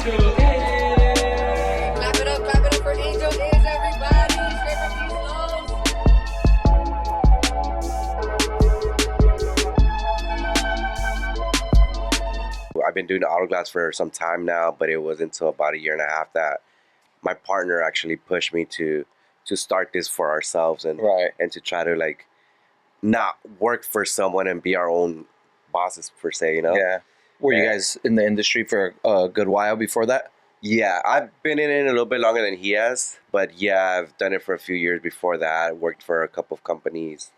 Clap it up for Angel is everybody. Straight from East Los. I've been doing auto glass for some time now, but it wasn't until about a year and a half that my partner actually pushed me to start this for ourselves and to try to like not work for someone and be our own bosses per se, you know? Yeah. Were you guys in the industry for a good while before that? Yeah, I've been in it a little bit longer than he has, but yeah, I've done it for a few years before that. Worked for a couple of companies,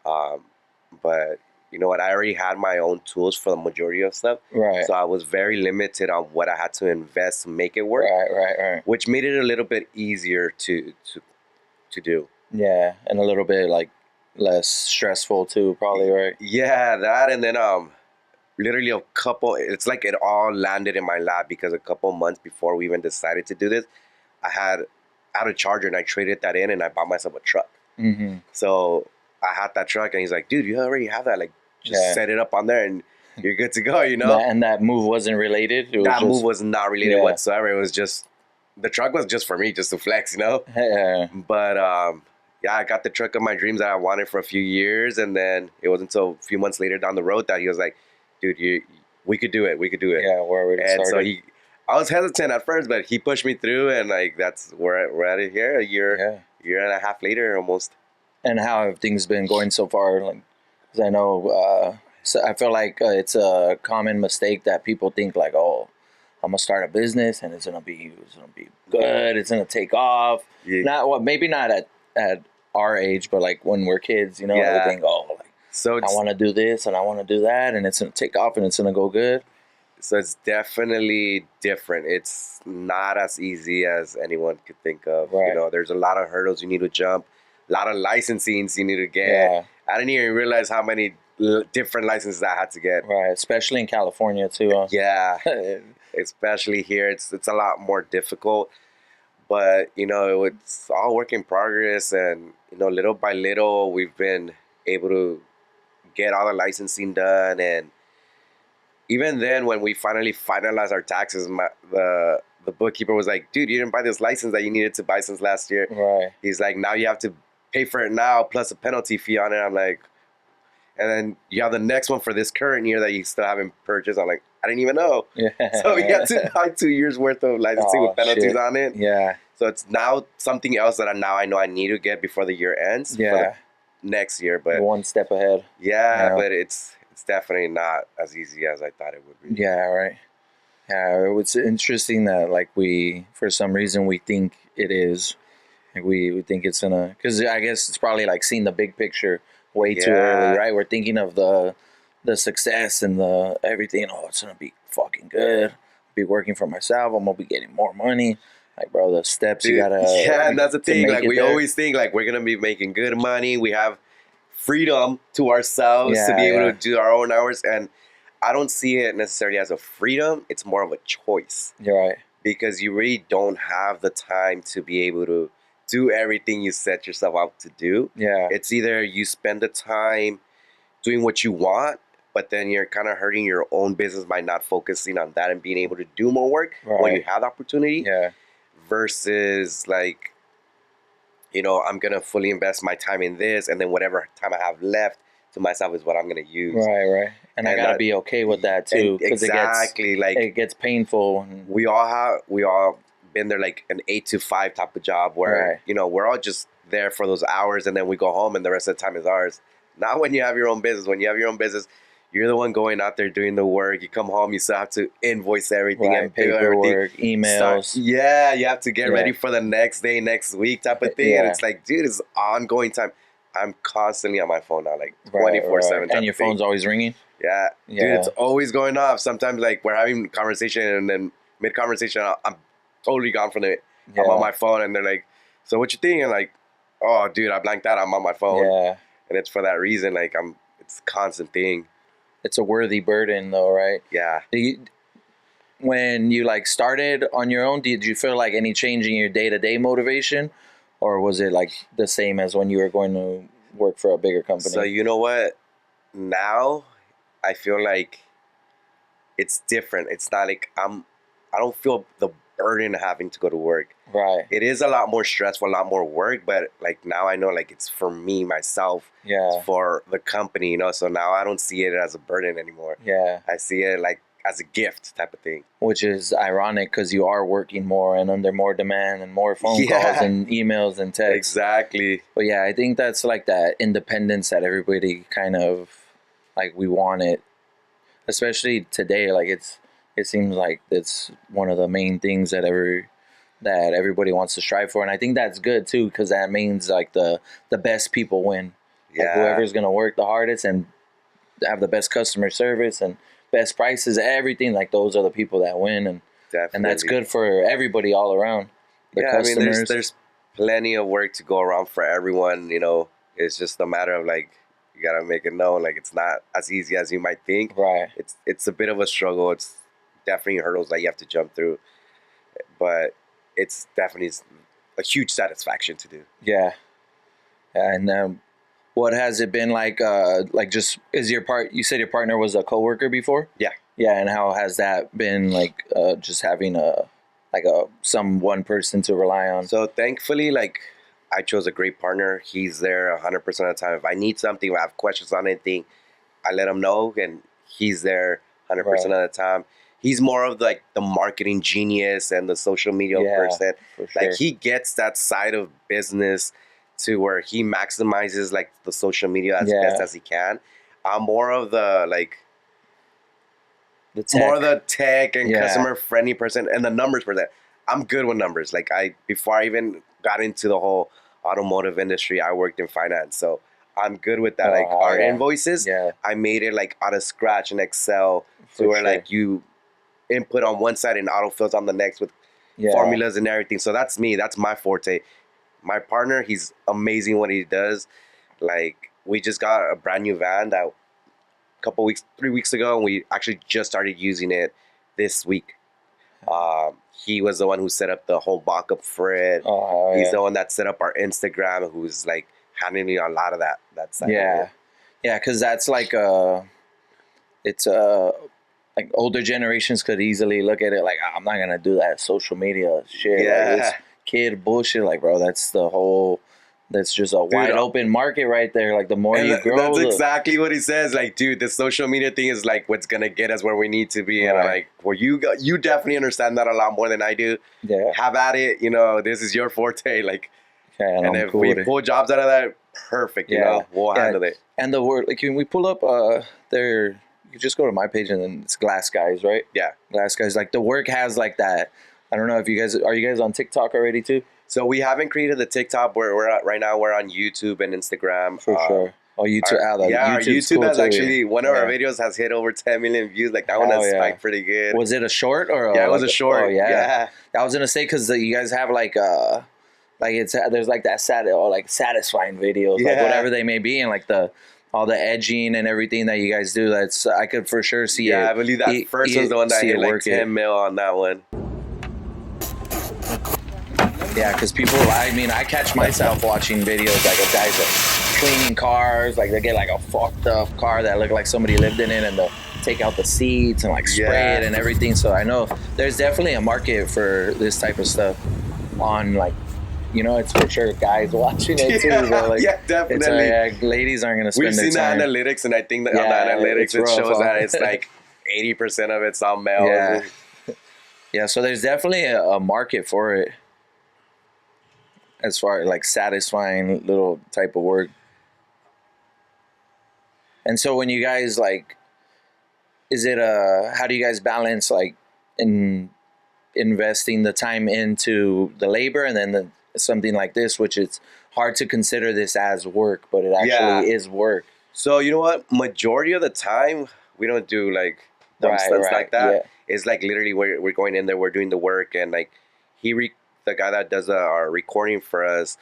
but you know what? I already had my own tools for the majority of stuff, so I was very limited on what I had to invest to make it work. Right. Which made it a little bit easier to do. Yeah, and a little bit like less stressful too, probably, right? Yeah, that, and then literally it's like it all landed in my lap because a couple months before we even decided to do this, I had a Charger and I traded that in and I bought myself a truck. Mm-hmm. So I had that truck and he's like, dude, you already have that. Like, just set it up on there and you're good to go, you know? And that move wasn't related? Move was not related whatsoever. It was just, the truck was just for me, just to flex, you know? Yeah. But yeah, I got the truck of my dreams that I wanted for a few years. And then it wasn't until a few months later down the road that he was like, dude, we could do it. Yeah, where we started. So I was hesitant at first, but he pushed me through, and like that's where we're at it here. A year and a half later, almost. And how have things been going so far? Like, because I know, so I feel like it's a common mistake that people think like, oh, I'm gonna start a business and it's gonna be good. It's gonna take off. Yeah. Maybe not at our age, but like when we're kids, you know, we think, oh, like, so I want to do this and I want to do that, and it's going to take off and it's going to go good. So it's definitely different. It's not as easy as anyone could think of. You know, there's a lot of hurdles you need to jump, a lot of licensings you need to get. Yeah. I didn't even realize how many different licenses I had to get. Right, especially in California too. Huh? Yeah, especially here, it's a lot more difficult. But you know, it's all work in progress, and you know, little by little, we've been able to get all the licensing done. And even then, when we finally finalized our taxes, the bookkeeper was like, dude, you didn't buy this license that you needed to buy since last year. Right. He's like, now you have to pay for it now plus a penalty fee on it. I'm like, and then you have the next one for this current year that you still haven't purchased. I'm like, I didn't even know. Yeah. So you have to buy 2 years worth of licensing with penalties on it. Yeah. So it's now something else that I know I need to get before the year ends. Yeah. Next year, but one step ahead. Yeah, but it's definitely not as easy as I thought it would be. Yeah, right. Yeah, it's interesting that like for some reason we think it is. Like we think it's gonna, because I guess it's probably like seeing the big picture way too early, right? We're thinking of the success and the everything. Oh, it's gonna be fucking good. I'll be working for myself. I'm gonna be getting more money. Like, bro, the steps you gotta. Yeah, and that's the thing. Like, we always think like we're gonna be making good money. We have freedom to ourselves to be able to do our own hours, and I don't see it necessarily as a freedom. It's more of a choice. You're right. Because you really don't have the time to be able to do everything you set yourself out to do. Yeah. It's either you spend the time doing what you want, but then you're kind of hurting your own business by not focusing on that and being able to do more work when you have the opportunity. Yeah. Versus like, you know, I'm going to fully invest my time in this, and then whatever time I have left to myself is what I'm going to use. Right. And I got to be okay with that too. Exactly. It gets painful. We all been there, like an 8 to 5 type of job where, you know, we're all just there for those hours and then we go home and the rest of the time is ours. Not when you have your own business. When you have your own business, you're the one going out there doing the work. You come home, you still have to invoice everything and pay paperwork, emails. You have to get ready for the next day, next week type of thing. And it's like, dude, it's ongoing time. I'm constantly on my phone now, like 24/7. And your phone's always ringing? Yeah. Dude, it's always going off. Sometimes like we're having a conversation and then mid-conversation, I'm totally gone from it. Yeah. I'm on my phone and they're like, so what you think? And like, oh, dude, I blanked out. I'm on my phone. Yeah. And it's for that reason. Like, it's a constant thing. It's a worthy burden though, right? Yeah. When you like started on your own, did you feel like any change in your day-to-day motivation? Or was it like the same as when you were going to work for a bigger company? So you know what? Now I feel like it's different. It's not like I'm I don't feel the burden of having to go to work. Right. It is a lot more stressful, a lot more work, but like now I know like it's for me, myself, Yeah. it's for the company, you know. So now I don't see it as a burden anymore. Yeah. I see it like as a gift type of thing. Which is ironic because you are working more and under more demand and more phone Yeah. calls and emails and texts. Exactly. But yeah, I think that's like that independence that everybody kind of like we want it, especially today. Like it seems like it's one of the main things that everybody wants to strive for, and I think that's good too because that means like the best people win. Yeah. Like whoever's gonna work the hardest and have the best customer service and best prices, everything, like those are the people that win, and Definitely. that's good for everybody all around. The Yeah, customers. I mean, there's plenty of work to go around for everyone. You know, it's just a matter of like you gotta make it known. Like it's not as easy as you might think. Right. It's a bit of a struggle. It's definitely hurdles that you have to jump through, but it's definitely a huge satisfaction to do. Yeah. And what has it been like? Just is you said your partner was a coworker before? Yeah. Yeah, and how has that been like? Just having one person to rely on. So thankfully, like I chose a great partner. He's there 100% of the time. If I need something, if I have questions on anything, I let him know, and he's there 100% of the time. He's more of like the marketing genius and the social media person. For sure. Like he gets that side of business to where he maximizes like the social media as best as he can. I'm more of the like more of the tech and customer friendly person and the numbers person. I'm good with numbers. Like before I even got into the whole automotive industry, I worked in finance, so I'm good with that. Like our invoices, I made it like out of scratch in Excel to where like you input on one side and autofills on the next with formulas and everything. So that's me. That's my forte. My partner, he's amazing what he does. Like we just got a brand new van that 3 weeks ago, and we actually just started using it this week. He was the one who set up the whole mock-up for it. He's the one that set up our Instagram, who's like handling a lot of that side. Yeah, because that's like like older generations could easily look at it like, I'm not gonna do that social media shit. Yeah. Like, this kid bullshit. Like, bro, that's just a wide open market right there. Like the more you grow, that's exactly what he says. Like, dude, the social media thing is like what's gonna get us where we need to be. And I'm like, well, you definitely understand that a lot more than I do. Yeah, have at it. You know, this is your forte. Like, and if we pull jobs out of that, perfect. You know, we'll handle it. And the word, like, when we pull up there. You just go to my page and then it's Glass Guys, right? Yeah, Glass Guys. Like the work has like that. I don't know if you guys are on TikTok already too? So we haven't created the TikTok. We're at, right now we're on YouTube and Instagram for sure. Oh, YouTube! our YouTube has actually one of our videos has hit over 10 million views. Like that one has spiked pretty good. Was it a short or? It was a short. Oh, yeah. I was gonna say because you guys have there's like that satisfying videos, like whatever they may be, and like all the edging and everything that you guys do. I could for sure see it. Yeah, I believe that first one's the one that hit like 10 mil on that one. Yeah, because I catch myself watching videos like of guys that cleaning cars, like they get like a fucked up car that look like somebody lived in it, and they'll take out the seats and like spray it and everything. So I know there's definitely a market for this type of stuff on like, you know, it's for sure guys watching it too. But like, definitely. Ladies aren't gonna spend their time. We've seen the analytics, and I think that on the analytics it shows that it's like 80% of it's all male. Yeah, so there's definitely a market for it as far as like satisfying little type of work. And so when you guys like, is it how do you guys balance like investing the time into the labor and then something like this, which it's hard to consider this as work, but it actually is work. So you know what? Majority of the time we don't do like dumb stunts like that. Yeah. It's like literally we're going in there, we're doing the work, and like the guy that does our recording for us,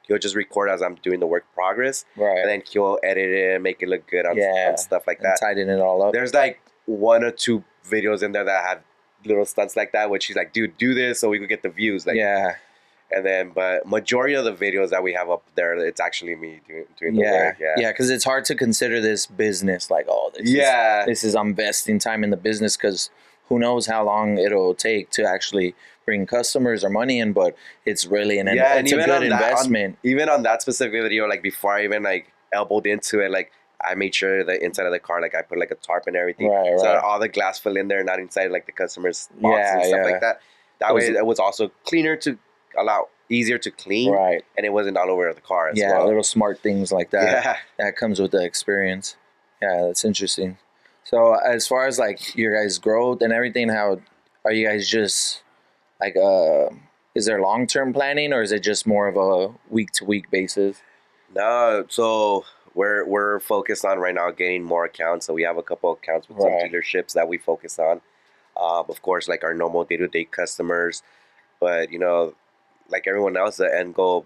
he'll just record as I'm doing the work progress, and then he'll edit it and make it look good on stuff like that. Tighten it all up. There's like 1 or 2 videos in there that have little stunts like that, which he's like, dude, do this so we could get the views. Like, and then, but majority of the videos that we have up there, it's actually me doing the work. Yeah, because it's hard to consider this business like, this is I'm investing time in the business, because who knows how long it'll take to actually bring customers or money in, but it's really and it's a even good on that, investment. even on that specific video, like before I even like elbowed into it, like I made sure the inside of the car, like I put like a tarp and everything, Right, so right. that all the glass fell in there, not inside like the customer's boxes and stuff like that. That way, it was also cleaner to easier to clean, right, and it wasn't all over the car as well. Little smart things like that. That comes with the experience. Yeah, that's interesting. So as far as like your guys' growth and everything, how are you guys just like is there long-term planning, or is it just more of a week-to-week basis? No, so we're focused on right now getting more accounts. So we have a couple accounts with some dealerships that we focus on. Of course, like our normal day-to-day customers, but you know, like everyone else, the end goal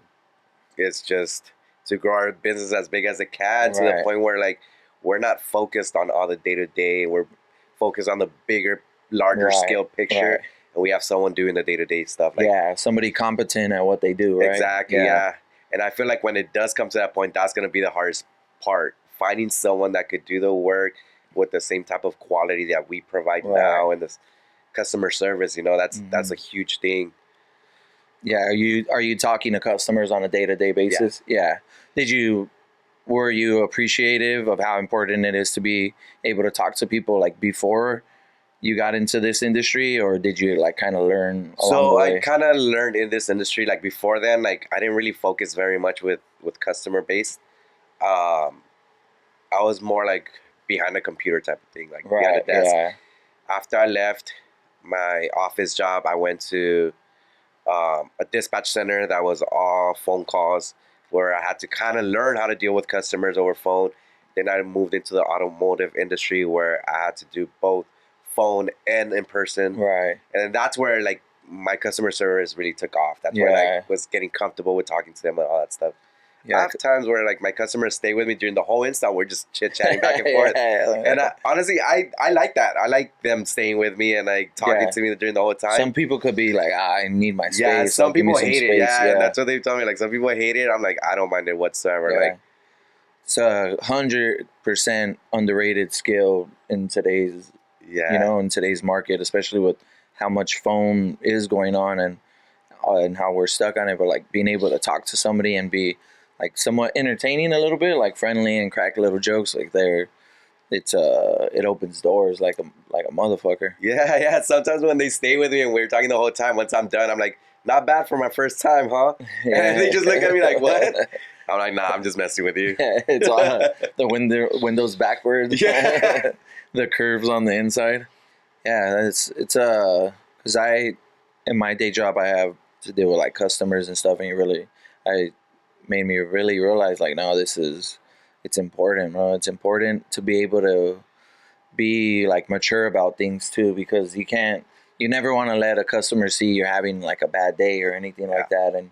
is just to grow our business as big as it can, to the point where like we're not focused on all the day-to-day. We're focused on the bigger, larger scale picture. And we have someone doing the day-to-day stuff. Like, somebody competent at what they do, right? Exactly, yeah. And I feel like when it does come to that point, that's going to be the hardest part. Finding someone that could do the work with the same type of quality that we provide now, and this customer service, you know, that's a huge thing. Yeah, are you talking to customers on a day-to-day basis? Yeah. Were you appreciative of how important it is to be able to talk to people like before you got into this industry, or did you like kind of learn along the way? I kind of learned in this industry. Like before then, like I didn't really focus very much with customer base. I was more like behind the computer type of thing, like behind the desk. After I left my office job, I went to a dispatch center that was all phone calls, where I had to kind of learn how to deal with customers over phone. Then I moved into the automotive industry, where I had to do both phone and in person, and that's where like my customer service really took off. That's where I was getting comfortable with talking to them and all that stuff. I have times where like my customers stay with me during the whole install. We're just chit chatting back and forth, and honestly, I like that. I like them staying with me and like talking to me during the whole time. Some people could be like, I need my space. Yeah, some people hate it. Yeah, that's what they told me. Like some people hate it. I'm like, I don't mind it whatsoever. Like it's 100% underrated skill in today's. You know, in today's market, especially with how much phone is going on and how we're stuck on it, but like being able to talk to somebody and be like somewhat entertaining a little bit, like friendly and crack little jokes, like it opens doors like a motherfucker. Yeah. Sometimes when they stay with me and we're talking the whole time, once I'm done, I'm like, not bad for my first time, huh? And they just look at me like, what? I'm like, nah, I'm just messing with you. It's all the windows backwards. The curves on the inside. Yeah, it's because in my day job I have to deal with like customers and stuff, and I made me really realize like, no, it's important, bro. It's important to be able to be like mature about things too, because you never want to let a customer see you're having like a bad day or anything like that. And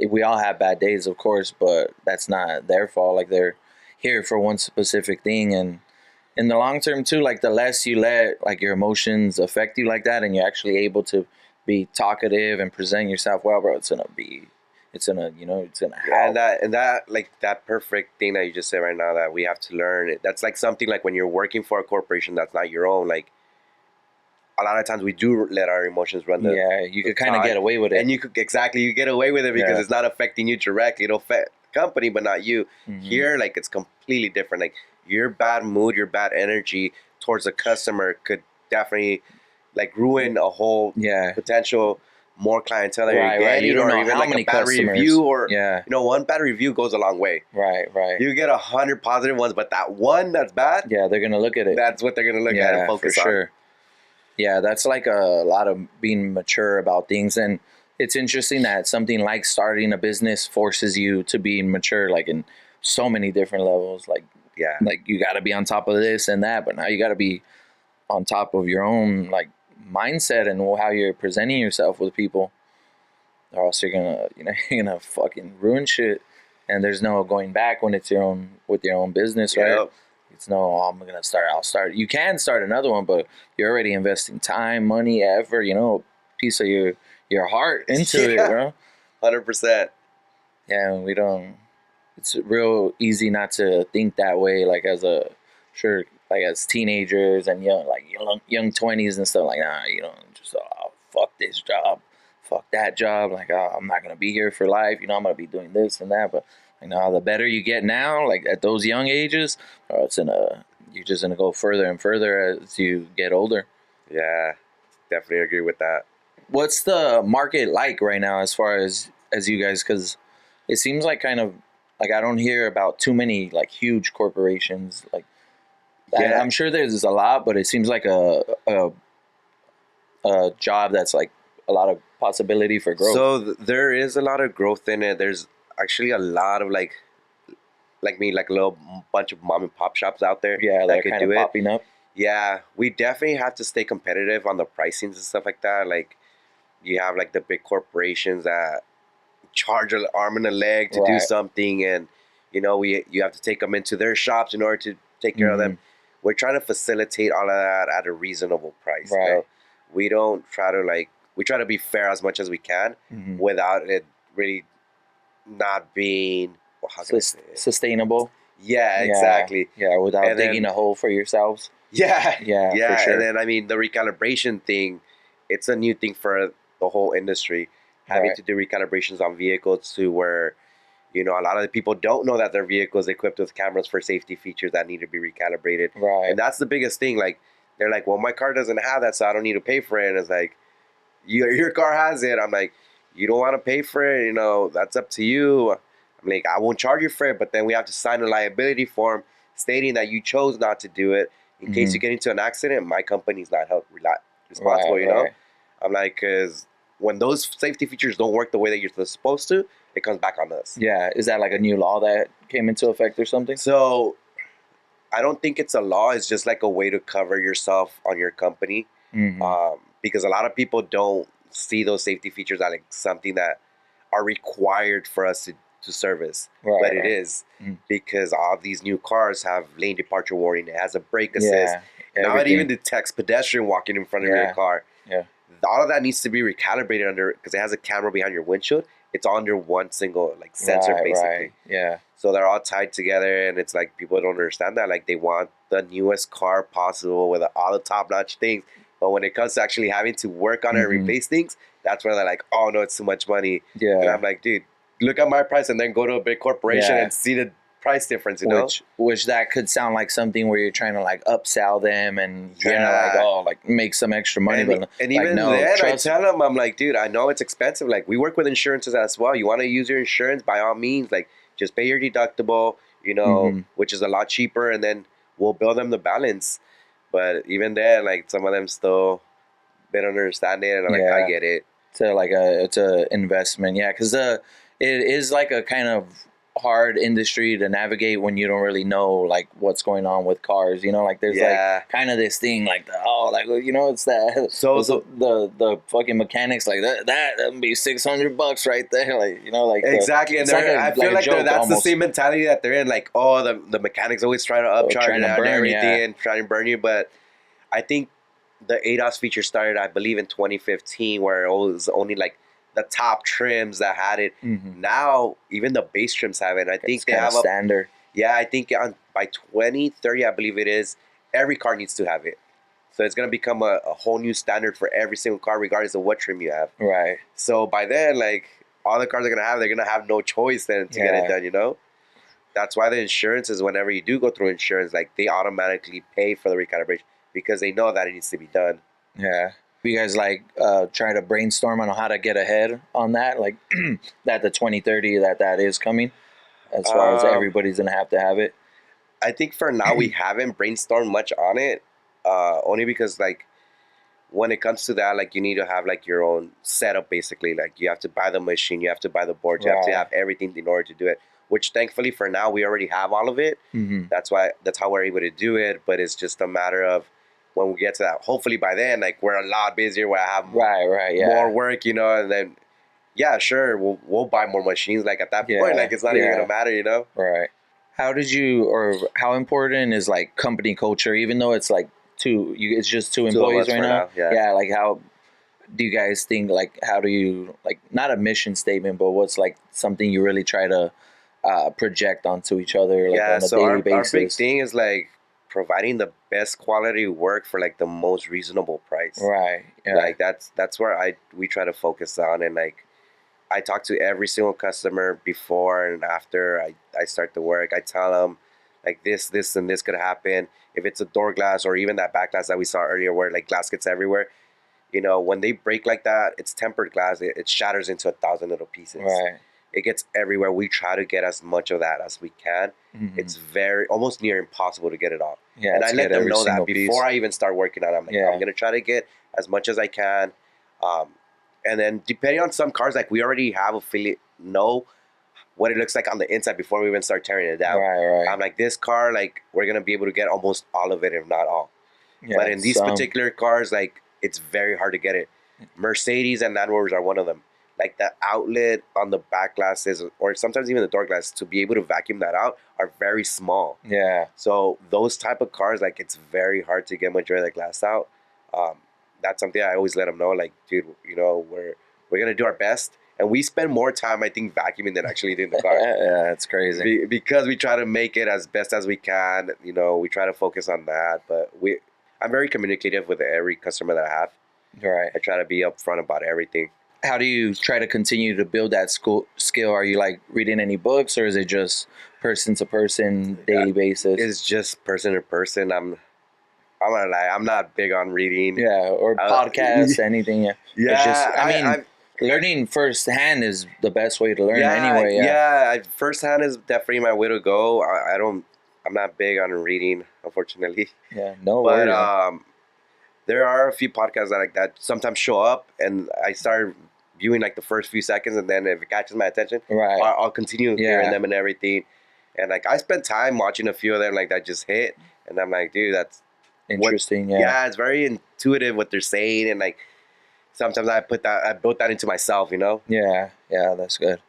we all have bad days, of course, but that's not their fault. Like they're here for one specific thing, and in the long term too, like the less you let like your emotions affect you like that, and you're actually able to be talkative and present yourself well, bro, it's gonna help. And that like that perfect thing that you just said right now that we have to learn, that's like something like when you're working for a corporation that's not your own, like a lot of times we do let our emotions run you could kind of get away with it, and you get away with it because it's not affecting you directly. It'll affect the company but not you. Here, like it's completely different. Like your bad mood, your bad energy towards a customer could definitely like ruin a whole potential more clientele that you're getting, or even like a bad review, or you know, one bad review goes a long way. Right. You get 100 positive ones, but that one that's bad, they're gonna look at it. That's what they're gonna look at and focus on. Yeah, that's like a lot of being mature about things, and it's interesting that something like starting a business forces you to be mature, like in so many different levels. Like you got to be on top of this and that, but now you got to be on top of your own like mindset and how you're presenting yourself with people, or else you're gonna fucking ruin shit. And there's no going back when it's your own business, right? It's no, I'll start. You can start another one, but you're already investing time, money, effort, piece of your heart into it, bro. 100%. Yeah, it's real easy not to think that way. Like sure, like as teenagers and young 20s and stuff, like, nah, just fuck this job, fuck that job, like, I'm not gonna be here for life, I'm gonna be doing this and that. But the better you get now, like at those young ages, you're just gonna go further and further as you get older. Yeah, definitely agree with that. What's the market like right now as far as you guys? Because it seems like kind of like I don't hear about too many like huge corporations. Like, Yeah. I'm sure there's a lot, but it seems like a job that's like a lot of possibility for growth. So there is a lot of growth in it. There's actually a lot of like a little bunch of mom and pop shops out there. Yeah, that they're could kind do of it. popping up. Yeah, we definitely have to stay competitive on the pricings and stuff like that. Like, you have like the big corporations that charge an arm and a leg to do Right. something, and you have to take them into their shops in order to take care of them. We're trying to facilitate all of that at a reasonable price. Right. We don't try to we try to be fair as much as we can without it really not being Sustainable. Yeah, exactly. Yeah, without And digging then- a hole for yourselves. Yeah, Yeah, for sure. And then the recalibration thing, it's a new thing for the whole industry, having Right. to do recalibrations on vehicles to where a lot of the people don't know that their vehicle is equipped with cameras for safety features that need to be recalibrated. Right. And that's the biggest thing. Like, they're like, well, my car doesn't have that, so I don't need to pay for it. And it's like, your car has it. I'm like, you don't want to pay for it, that's up to you. I'm like, I won't charge you for it, but then we have to sign a liability form stating that you chose not to do it. In case you get into an accident, my company's not responsible, Right. I'm like, because when those safety features don't work the way that you're supposed to, it comes back on us. Yeah, is that like a new law that came into effect or something? So I don't think it's a law. It's just like a way to cover yourself on your company. Because a lot of people don't see those safety features as like something that are required for us to service. Right, But right. it is, because all these new cars have lane departure warning. It has a brake assist. Yeah, Now it everything. even detects pedestrian walking in front of your car. Yeah. All of that needs to be recalibrated because it has a camera behind your windshield. It's all under one single sensor, basically. Right. Yeah. So they're all tied together, and it's like people don't understand that. Like, they want the newest car possible with all the top-notch things. But when it comes to actually having to work on it and replace things, that's where they're like, oh, no, it's too much money. Yeah. And I'm like, dude, look at my price and then go to a big corporation Yeah. and see the price difference, Which that could sound like something where you're trying to like upsell them and trying to like make some extra money. And even no, then, I trust- tell them, I'm like, dude, I know it's expensive. Like, we work with insurances as well. You want to use your insurance, by all means, like, just pay your deductible, which is a lot cheaper, and then we'll bill them the balance. But even then, like, some of them still, they don't understand it, and I'm like, I get it. It's a investment, because it is like a kind of hard industry to navigate when you don't really know like what's going on with cars. Like there's like kind of this thing like it's that. So the fucking mechanics like that would be $600 right there. Exactly, and I feel like that's almost the same mentality that they're in. Like, oh, the mechanics always trying to upcharge trying to and burn, everything and trying to burn you. But I think the ADAS feature started, I believe, in 2015, where it was only like the top trims that had it. Now even the base trims have it. I think they have a standard. Yeah, I think by 2030, I believe it is, every car needs to have it. So it's gonna become a whole new standard for every single car, regardless of what trim you have. Right. So by then, like, all the cars they're gonna have no choice then to get it done. That's why the insurance is, whenever you do go through insurance, like, they automatically pay for the recalibration because they know that it needs to be done. Yeah. You guys try to brainstorm on how to get ahead on that, like that the 2030 that is coming, as far as everybody's gonna have to have it. I think for now we haven't brainstormed much on it, only because like when it comes to that, like, you need to have like your own setup, basically. Like, you have to buy the machine, you have to buy the board, you have to have everything in order to do it. Which thankfully for now we already have all of it. That's how we're able to do it. But it's just a matter of when we get to that. Hopefully by then, like, we're a lot busier. Where I have more work, and then sure, we'll buy more machines. Like, at that point, like, it's not even gonna matter, Right. How important is like company culture, even though it's like it's just two employees right now? Yeah. Like, how do you guys think, like, how do you, like, not a mission statement, but what's like something you really try to project onto each other, like, on a daily basis? Our big thing is like providing the best quality work for like the most reasonable price. Right. Yeah. Like that's where we try to focus on, and like I talk to every single customer before and after I start the work. I tell them like this and this could happen. If it's a door glass or even that back glass that we saw earlier where like glass gets everywhere, you know, when they break like that, it's tempered glass. It shatters into 1,000 little pieces. Right. It gets everywhere. We try to get as much of that as we can. Mm-hmm. It's very almost near impossible to get it off. Yeah. And I to let get them every know that single before piece. I even start working on it. I'm like, Yeah. I'm gonna try to get as much as I can. And then depending on some cars, like we already have know what it looks like on the inside before we even start tearing it down. Right. I'm like, this car, like we're gonna be able to get almost all of it, if not all. Yeah, but in these particular cars, like it's very hard to get it. Mercedes and Land Rovers are one of them. Like the outlet on the back glasses, or sometimes even the door glass, to be able to vacuum that out are very small. Yeah. So those type of cars, like it's very hard to get majority of the glass out. That's something I always let them know. Like, dude, you know, we're gonna do our best, and we spend more time, I think, vacuuming than actually doing the car. Yeah, it's crazy. Because we try to make it as best as we can. You know, we try to focus on that. But I'm very communicative with every customer that I have. Right. I try to be upfront about everything. How do you try to continue to build that skill? Are you like reading any books, or is it just person to person, daily basis? It's just person to person. I'm gonna lie, I'm not big on reading. Yeah, or podcasts, anything. Yeah. Yeah, It's just, I mean, learning firsthand is the best way to learn anyway. Yeah, firsthand is definitely my way to go. I'm not big on reading, unfortunately. Yeah, no worries. But there are a few podcasts that sometimes show up, and I start viewing like the first few seconds, and then if it catches my attention, right, I'll continue hearing them and everything. And like I spent time watching a few of them like that just hit, and I'm like, dude, that's interesting. Yeah, it's very intuitive what they're saying, and like sometimes I built that into myself, you know. Yeah, that's good.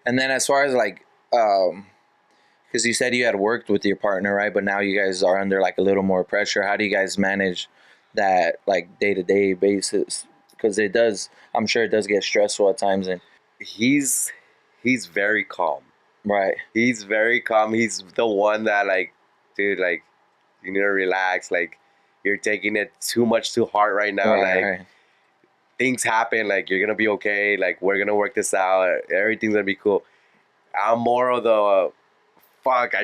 And then as far as like, because you said you had worked with your partner, right? But now you guys are under like a little more pressure. How do you guys manage that like day-to-day basis? Because I'm sure it does get stressful at times. And he's very calm. Right. He's very calm. He's the one that like, dude, like you need to relax. Like you're taking it too much to heart right now. Right. Things happen. Like you're gonna be okay. Like we're gonna work this out. Everything's gonna be cool. I'm more of the fuck.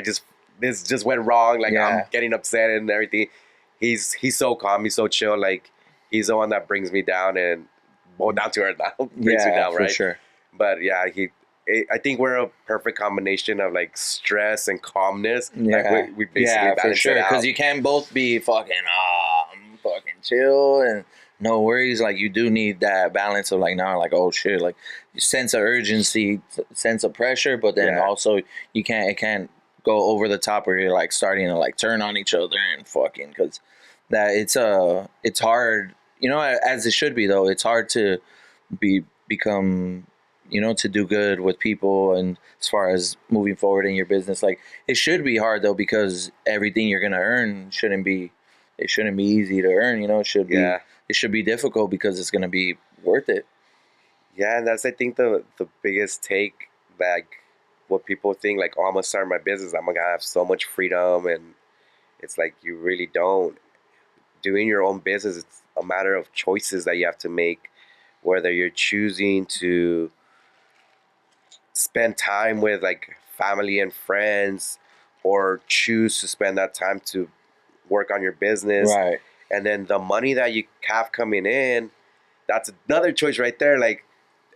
This just went wrong. Like I'm getting upset and everything. He's so calm. He's so chill. Like he's the one that brings me down and down to earth now. Brings me down, right? For sure. But yeah, I think we're a perfect combination of like stress and calmness. Yeah, like we basically for sure. Because you can't both be fucking I'm fucking chill and no worries. Like you do need that balance of like now, like oh shit, like sense of urgency, sense of pressure, but then also it can't go over the top where you're like starting to like turn on each other and fucking because that it's hard, you know, as it should be though. It's hard to become, you know, to do good with people and as far as moving forward in your business. Like it should be hard though because everything you're gonna earn shouldn't be easy to earn. You know, it should be difficult because it's gonna be worth it. Yeah, and that's I think the biggest take, like what people think like, oh, I'm gonna start my business, I'm gonna have so much freedom, and it's like you really don't. Doing your own business, it's a matter of choices that you have to make, whether you're choosing to spend time with like family and friends or choose to spend that time to work on your business. Right. And then the money that you have coming in, that's another choice right there. Like,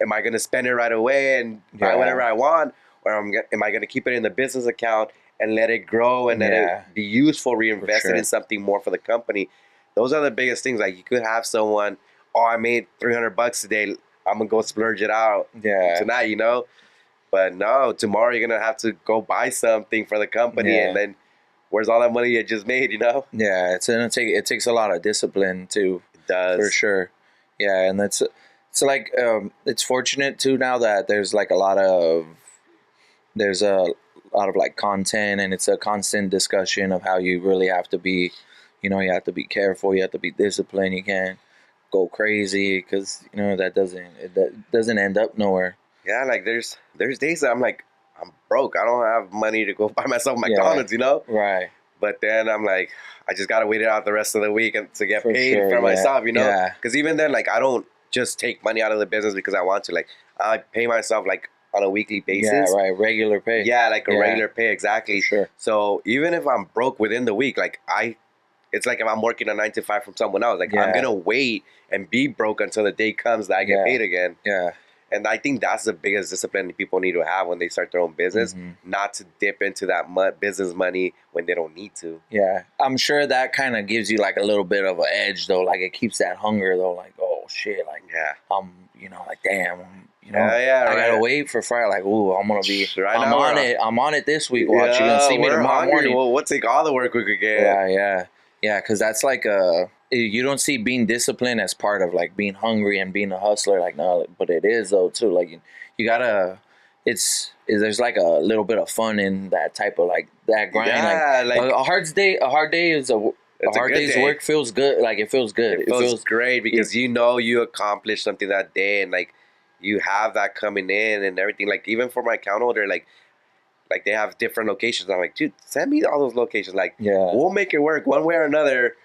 am I going to spend it right away and buy whatever I want? Or am I going to keep it in the business account and let it grow and let it be useful, reinvested in something more for the company? Those are the biggest things. Like you could have someone, oh, I made $300 today, I'm going to go splurge it out tonight, you know? But no, tomorrow you're going to have to go buy something for the company and then where's all that money you just made, you know? Yeah, it takes a lot of discipline too. It does. For sure. Yeah, and it's like it's fortunate too now that there's a lot of like content, and it's a constant discussion of how you really have to be, you know, you have to be careful, you have to be disciplined, you can't go crazy because, you know, that doesn't end up nowhere. Yeah, like there's days that I'm like, I'm broke, I don't have money to go buy myself McDonald's, you know? Right. But then I'm like, I just gotta wait it out the rest of the week to get For paid sure, for yeah. myself, you know? Yeah. Because even then, like, I don't just take money out of the business because I want to. Like, I pay myself like on a weekly basis. Yeah, right. Regular pay. Yeah, like a Yeah. regular pay, exactly. Sure. So even if I'm broke within the week, like it's like if I'm working a 9 to 5 from someone else, like I'm Yeah. gonna wait and be broke until the day comes that I get Yeah. paid again. Yeah. And I think that's the biggest discipline people need to have when they start their own business, not to dip into that business money when they don't need to. Yeah. I'm sure that kind of gives you like a little bit of an edge though. Like it keeps that hunger though. Like, oh shit. Like, Yeah. you know, like damn, you know, Yeah, I gotta right. wait for Friday. Like, ooh, I'm gonna be, Right I'm now on we're- it. I'm on it this week. Watch, you're gonna see me we're tomorrow hungry. morning. We'll take all the work we could get. Right, yeah. Yeah, because that's like you don't see being disciplined as part of like being hungry and being a hustler. Like, no, but it is though too. Like you gotta, there's like a little bit of fun in that type of like that grind. Yeah, like a hard day is a It's a hard good day's day. work feels good. Like it feels good. it feels great because you know you accomplished something that day, and like you have that coming in and everything. Like even for my account holder, like they have different locations. I'm like, dude, send me all those locations. Like, Yeah. we'll make it work one way or another.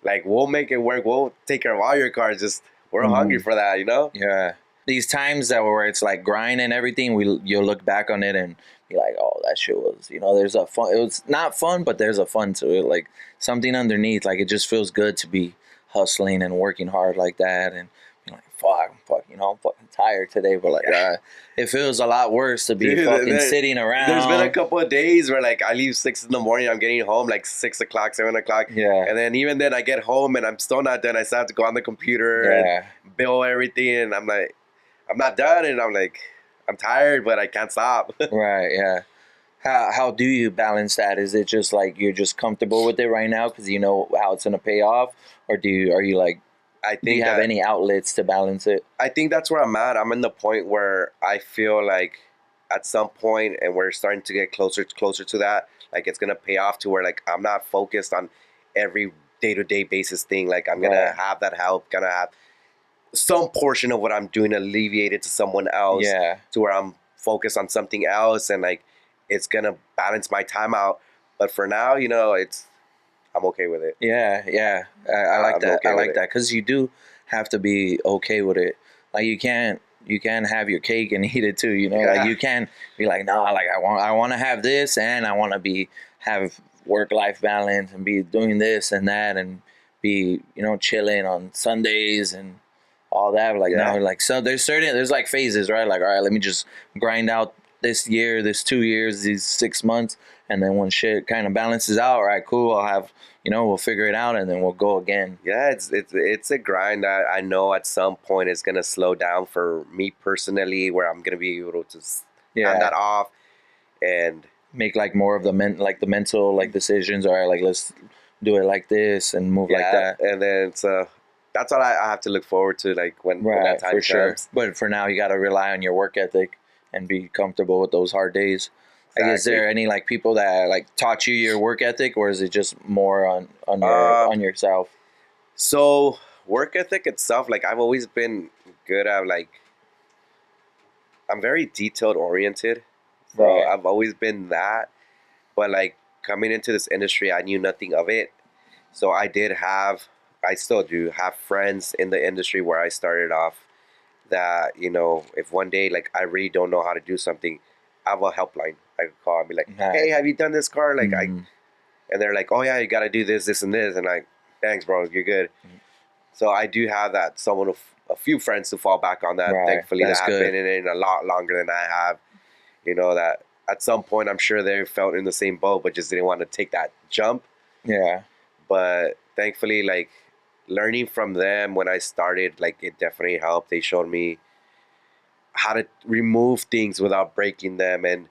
Like, we'll make it work. We'll take care of all your cars. Just we're hungry for that, you know? Yeah. These times that where it's like grind and everything, you'll look back on it and be like, oh, that shit was, you know, there's a fun. It was not fun, but there's a fun to it. Like something underneath. Like it just feels good to be hustling and working hard like that. And you're like, fuck, you know, I'm fucking tired today. But like, it feels a lot worse to be Dude, fucking sitting around. There's been a couple of days where like I leave 6 in the morning. I'm getting home like 6 o'clock, 7 o'clock. Yeah. And then even then I get home and I'm still not done. I still have to go on the computer Yeah. and bill everything. And I'm like, I'm not done. And I'm like, I'm tired, but I can't stop. Right, yeah. How do you balance that? Is it just like you're just comfortable with it right now because you know how it's gonna pay off, or are you like, do you have any outlets to balance it? I think that's where I'm at. I'm in the point where I feel like at some point, and we're starting to get closer to that, like it's gonna pay off to where like I'm not focused on every day-to-day basis thing. Like I'm gonna have that help, gonna have some portion of what I'm doing alleviated to someone else. Yeah. To where I'm focused on something else, and like it's gonna balance my time out. But for now, you know, I'm okay with it. Yeah, I like I'm that. okay I with like it. that because you do have to be okay with it. Like you can't have your cake and eat it too. You know, like you can't be like, no, like I want to have this and I want to have work-life balance and be doing this and that and be, you know, chilling on Sundays and all that. Like no, like so there's like phases, right? Like all right, let me just grind out this year, this 2 years, these 6 months, and then when shit kind of balances out, all right, cool, I'll have, you know, we'll figure it out and then we'll go again. Yeah, it's a grind. I know at some point it's gonna slow down for me personally, where I'm gonna be able to hand that off and make like more of the mental like decisions. All right, like let's do it like this and move like that. And then so that's what I have to look forward to, like when that time comes. Sure. But for now, you got to rely on your work ethic and be comfortable with those hard days. Like, is there any like people that like taught you your work ethic, or is it just more on yourself? So work ethic itself, like I've always been good at like I'm very detailed oriented. So Right. I've always been that. But like coming into this industry, I knew nothing of it. So I still do have friends in the industry where I started off that, you know, if one day like I really don't know how to do something, I have a helpline. I could call and be like, hey, have you done this car? Like and they're like, oh yeah, you got to do this, this, and this. And like, thanks, bro, you're good. So I do have that a few friends to fall back on that. Right. Thankfully, That's that have good. been in it a lot longer than I have. You know, that at some point I'm sure they felt in the same boat, but just didn't want to take that jump. Yeah. But thankfully, like learning from them when I started, like it definitely helped. They showed me how to remove things without breaking them and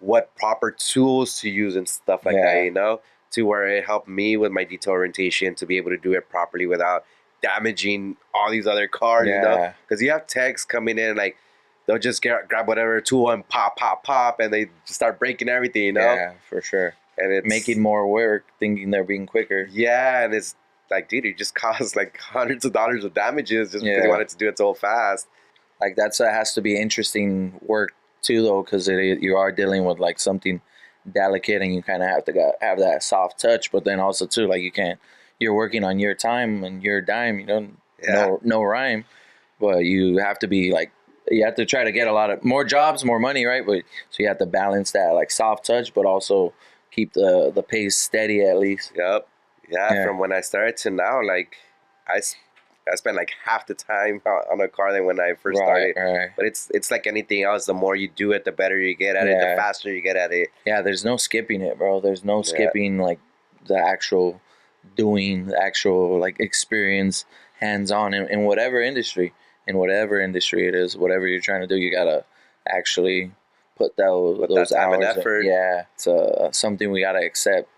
what proper tools to use and stuff like that, you know, to where it helped me with my detail orientation to be able to do it properly without damaging all these other cars, you know, because you have techs coming in like they'll just grab whatever tool and pop, and they start breaking everything, you know. Yeah, for sure. And it's making more work, thinking they're being quicker. Yeah, and it's like, dude, you just caused like hundreds of dollars of damages just because you wanted to do it so fast. Like that has to be interesting work too, though, because you are dealing with like something delicate, and you kind of have to have that soft touch. But then also too, like you're working on your time and your dime. You know, no rhyme, but you have to be like, you have to try to get a lot of more jobs, more money, right? But so you have to balance that like soft touch, but also keep the pace steady at least. Yep. Yeah. From when I started to now, like I spent like half the time on a car than when I first started. Right. But it's like anything else. The more you do it, the better you get at it. The faster you get at it. Yeah, there's no skipping it, bro. There's no skipping like the actual doing, the actual like experience, hands on in whatever industry, it is, whatever you're trying to do, you gotta actually put those time hours and effort. Yeah, it's something we gotta accept.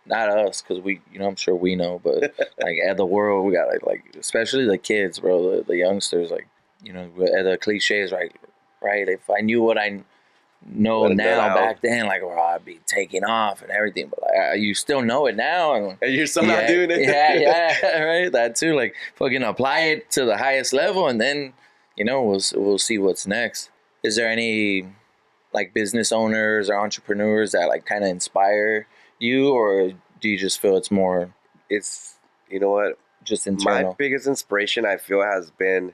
Not us, because we, you know, I'm sure we know, but like at the world, we got like, especially the kids, bro, the youngsters, like, you know, the cliches, right? If I knew what I know now back then, like, well, I'd be taking off and everything, but like, you still know it now, and you're still not doing it. yeah, right. That too, like, fucking apply it to the highest level, and then, you know, we'll see what's next. Is there any like business owners or entrepreneurs that like kind of inspire you, or do you just feel it's more, it's, you know what, just internal? My biggest inspiration, I feel, has been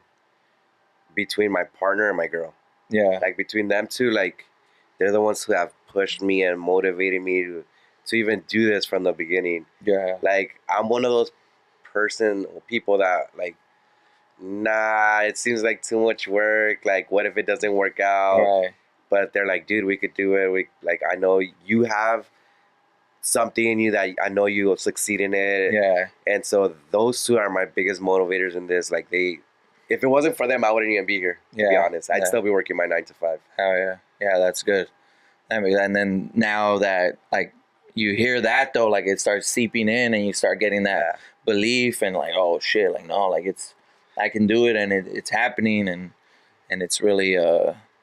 between my partner and my girl. Yeah, like between them two, like they're the ones who have pushed me and motivated me to even do this from the beginning. Yeah, like I'm one of those people that like, nah, it seems like too much work, like what if it doesn't work out? right. But they're like, dude, we could do it. I know you have something in you that I know you will succeed in it. Yeah. And so those two are my biggest motivators in this. Like if it wasn't for them, I wouldn't even be here, to be honest. I'd still be working my 9 to 5. Hell yeah. Yeah, that's good. I mean, and then now that like you hear that though, like it starts seeping in and you start getting that belief and like, oh shit, like no, like I can do it, and it's happening, and it's really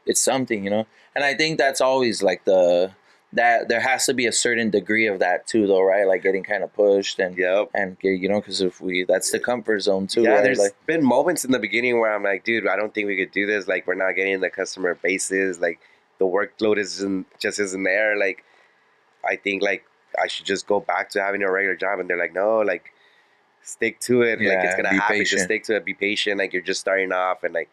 it's something, you know. And I think that's always like that there has to be a certain degree of that too, though, right? Like getting kind of pushed and you know, because that's the comfort zone too. Yeah, right? there's like, been moments in the beginning where I'm like, dude, I don't think we could do this. Like, we're not getting the customer bases. Like, the workload isn't there. Like, I think like I should just go back to having a regular job. And they're like, no, like stick to it. Like it's gonna happen. Patient. Just stick to it. Be patient. Like you're just starting off. And like,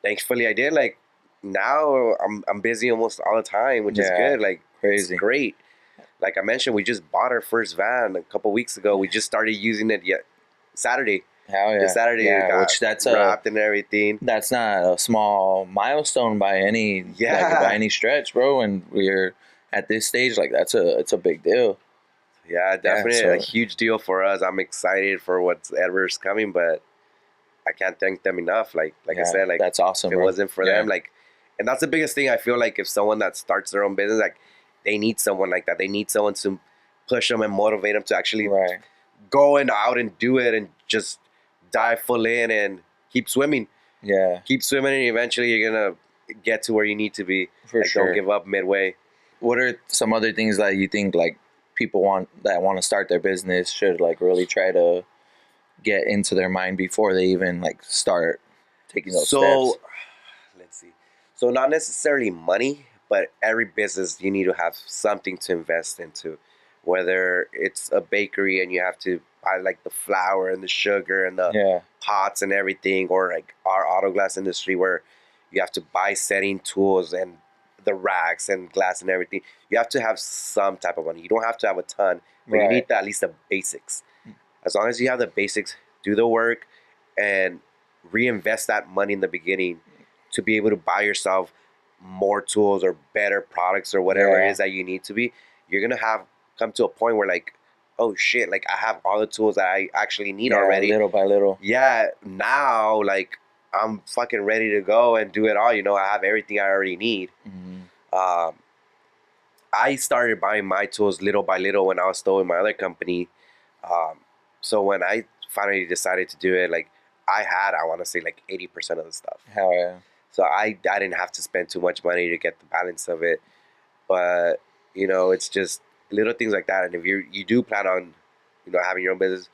thankfully I did. Like now I'm busy almost all the time, which is good. Like crazy, it's great. Like I mentioned, we just bought our first van a couple weeks ago. We just started using it Saturday. Hell yeah. This Saturday, which that's wrapped and everything. That's not a small milestone by any by any stretch, bro. And we're at this stage, like it's a big deal. Yeah, definitely a huge deal for us. I'm excited for whatever's coming, but I can't thank them enough. Like I said, like that's awesome. If it wasn't for them, like, and that's the biggest thing. I feel like if someone that starts their own business, like they need someone like that. They need someone to push them and motivate them to actually go out and do it and just dive full in and keep swimming. Yeah, keep swimming, and eventually you're gonna get to where you need to be. For sure. Don't give up midway. What are some other things that you think like people want to start their business should like really try to get into their mind before they even like start taking those steps? Let's see. So not necessarily money, but every business you need to have something to invest into. Whether it's a bakery and you have to buy like the flour and the sugar and the pots and everything, or like our auto glass industry where you have to buy setting tools and the racks and glass and everything. You have to have some type of money. You don't have to have a ton, but you need at least the basics. As long as you have the basics, do the work and reinvest that money in the beginning to be able to buy yourself more tools or better products or whatever it is that you need to be. You're going to come to a point where like, oh shit, like I have all the tools that I actually need already. Little by little. Yeah, now like I'm fucking ready to go and do it all. You know, I have everything I already need. I started buying my tools little by little when I was still in my other company. So when I finally decided to do it, like I want to say like 80% of the stuff. Hell yeah. So I didn't have to spend too much money to get the balance of it. But, you know, it's just little things like that. And if you do plan on, you know, having your own business,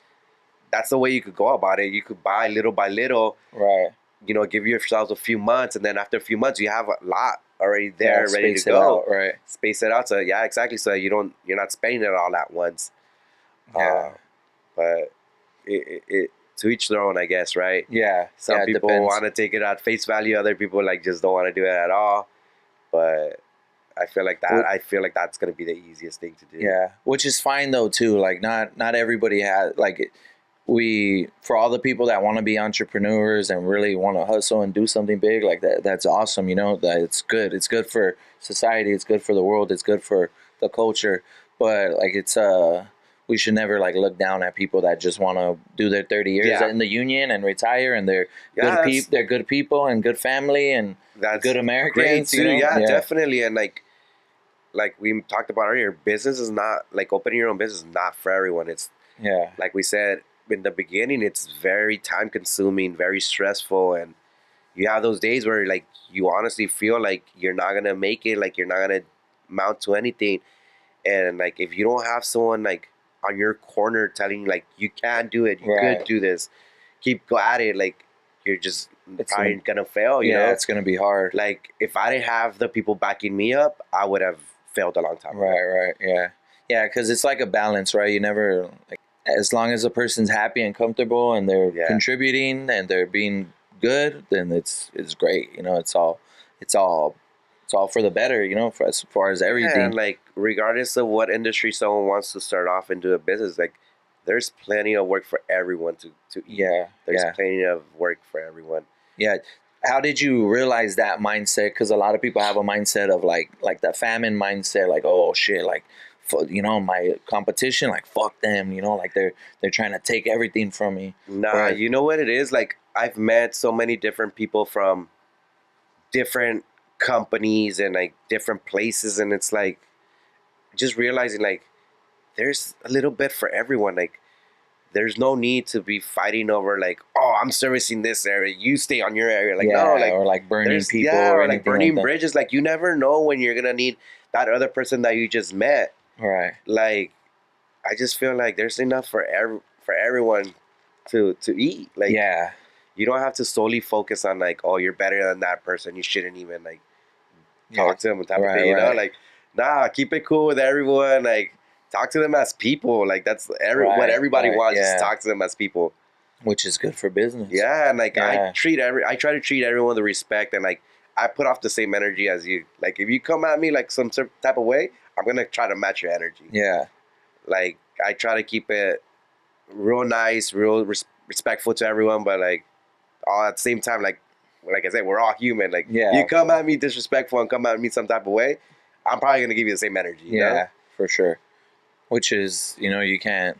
that's the way you could go about it. You could buy little by little. Right. You know, give yourselves a few months, and then after a few months, you have a lot. already there, Yeah, ready to space it go. out, right? Space it out. So yeah, exactly. So you're not spending it all at once. Yeah. But it to each their own, I guess, right? Yeah. Some Yeah, it people depends. want to take it at face value. Other people like just don't want to do it at all. But I feel like that. Well, I feel like that's gonna be the easiest thing to do. Yeah, which is fine though too. Like not everybody has like we for all the people that want to be entrepreneurs and really want to hustle and do something big like that. That's awesome. You know that it's good. It's good for society. It's good for the world. It's good for the culture. But like it's we should never like look down at people that just want to do their 30 years Yeah. in the union and retire and they're Yeah, they're good people and good family and that's good Americans great too. you know? Yeah, definitely. And like we talked about earlier, business is not like opening your own business is not for everyone. It's Yeah. like we said in the beginning, it's very time consuming, very stressful, and you have those days where like you honestly feel like you're not gonna make it, like you're not gonna mount to anything. And like if you don't have someone like on your corner telling you like you can do it, you Right. could do this, keep go at it, like you're just It's probably gonna fail, you know? it's gonna be hard. Like if I didn't have the people backing me up, I would have failed a long time ago. Right, yeah, because it's like a balance, right? You never like as long as a person's happy and comfortable and they're Yeah. contributing and they're being good, then it's great. You know, it's all for the better. You know, for as far as Yeah, everything. and like regardless of what industry someone wants to start off and do a business, like there's plenty of work for everyone to eat. Yeah, There's yeah. plenty of work for everyone. Yeah. How did you realize that mindset? Because a lot of people have a mindset of like the famine mindset, like oh shit, like you know my competition, like fuck them, you know, like they're trying to take everything from me. Nah, Right. you know what it is? Like I've met so many different people from different companies and like different places, and it's like just realizing like there's a little bit for everyone. Like there's no need to be fighting over like, oh, I'm servicing this area, you stay on your area. Like no, like or like burning there's people, or anything like burning that. bridges. Like you never know when you're gonna need that other person that you just met. Right. Like I just feel like there's enough for everyone to eat. Like Yeah. you don't have to solely focus on like, oh, you're better than that person, you shouldn't even like talk to them type of thing, you know? Like nah, keep it cool with everyone. Like talk to them as people. Like that's what everybody wants. Just talk to them as people. Which is good for business. Yeah, and like Yeah. I try to treat everyone with respect, and like I put off the same energy as you. Like if you come at me like some certain type of way, I'm gonna try to match your energy. Yeah. Like I try to keep it real nice, real respectful to everyone, but like all at the same time, like I said, we're all human. Like you come at me disrespectful and come at me some type of way, I'm probably gonna give you the same energy. You know? For sure. Which is, you know, you can't.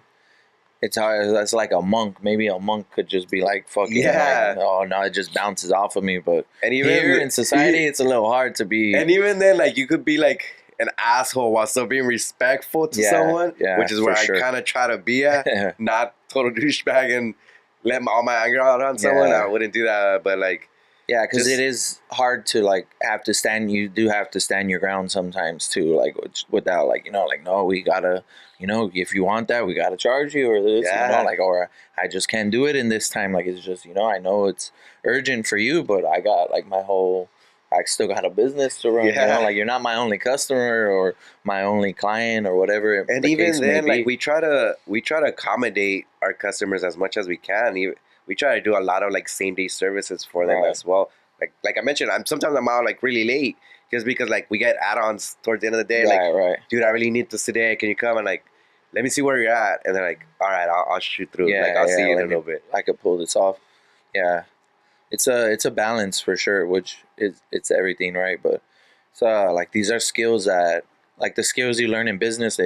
It's hard. That's like a monk. Maybe a monk could just be like, "Fucking, Yeah. like, oh no, it just bounces off of me." But And even here in society, it's a little hard to be. And even then, like you could be like an asshole while still being respectful to someone, which is where I kind of try to be at, not total douchebag and let all my anger out on someone. I wouldn't do that, but like. Yeah, because it is hard to like have to stand. You do have to stand your ground sometimes too, like without like you know, like no, we gotta, you know, if you want that, we gotta charge you or this, you know, like or I just can't do it in this time. Like it's just you know, I know it's urgent for you, but I got like my whole, I still got a business to run. You know, like you're not my only customer or my only client or whatever. And even then, like we try to accommodate our customers as much as we can. We try to do a lot of like same day services for them as well. Like I mentioned, sometimes I'm out like really late just because like we get add-ons towards the end of the day. Like, dude, I really need this today. Can you come and like let me see where you're at? And they're like, all right, I'll shoot through. Like I'll see you in a little bit. I could pull this off. Yeah, it's a balance for sure, which it's everything, right? But so like these are skills that like the skills you learn in business,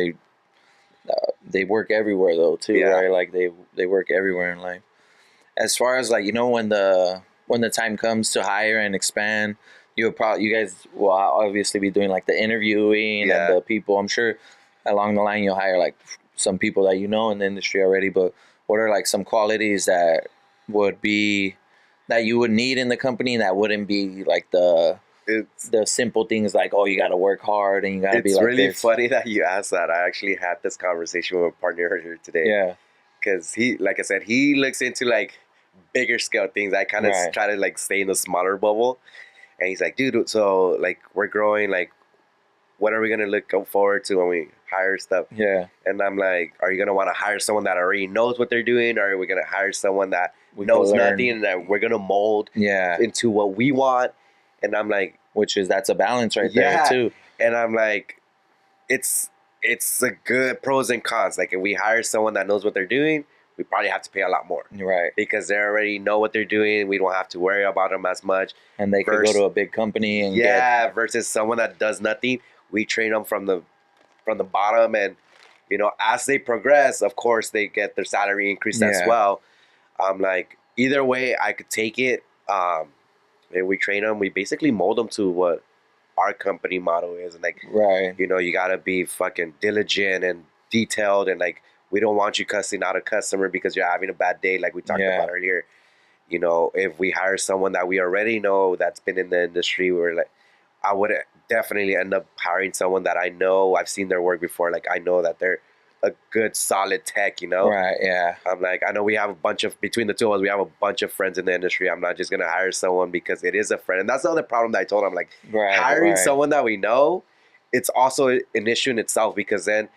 they work everywhere though too, right? Like they work everywhere in life. As far as like you know when the time comes to hire and expand, you guys will obviously be doing like the interviewing and the people. I'm sure along the line you'll hire like some people that you know in the industry already. But what are like some qualities that you would need in the company that wouldn't be like the simple things like oh you got to work hard and you got to be like It's really this. funny that you asked that. I actually had this conversation with a partner earlier today. Yeah. Because he, like I said, he looks into like bigger scale things. I kind of try to like stay in the smaller bubble. And he's like, dude, so like we're growing, like what are we gonna look forward to when we hire stuff? Yeah. And I'm like, are you gonna want to hire someone that already knows what they're doing, or are we gonna hire someone that We knows can learn. nothing and that we're gonna mold Yeah. into what we want? And I'm like, That's a balance right yeah. there too. And I'm like, it's a good pros and cons. Like if we hire someone that knows what they're doing, we probably have to pay a lot more. Right. Because they already know what they're doing. We don't have to worry about them as much. And they could go to a big company and versus someone that does nothing. We train them from the bottom, and you know, as they progress, of course, they get their salary increased as well. I'm like, either way, I could take it. And we train them. We basically mold them to what our company motto is, and like, right. you know, you gotta be fucking diligent and detailed, and like, we don't want you cussing out a customer because you're having a bad day, like we talked about earlier. You know, if we hire someone that we already know that's been in the industry, we're like, I would definitely end up hiring someone that I know. I've seen their work before. Like, I know that they're a good, solid tech, you know? Right, yeah. I'm like, I know we have between the two of us, we have a bunch of friends in the industry. I'm not just going to hire someone because it is a friend. And that's the other problem that I told him. Like, hiring someone that we know, it's also an issue in itself because then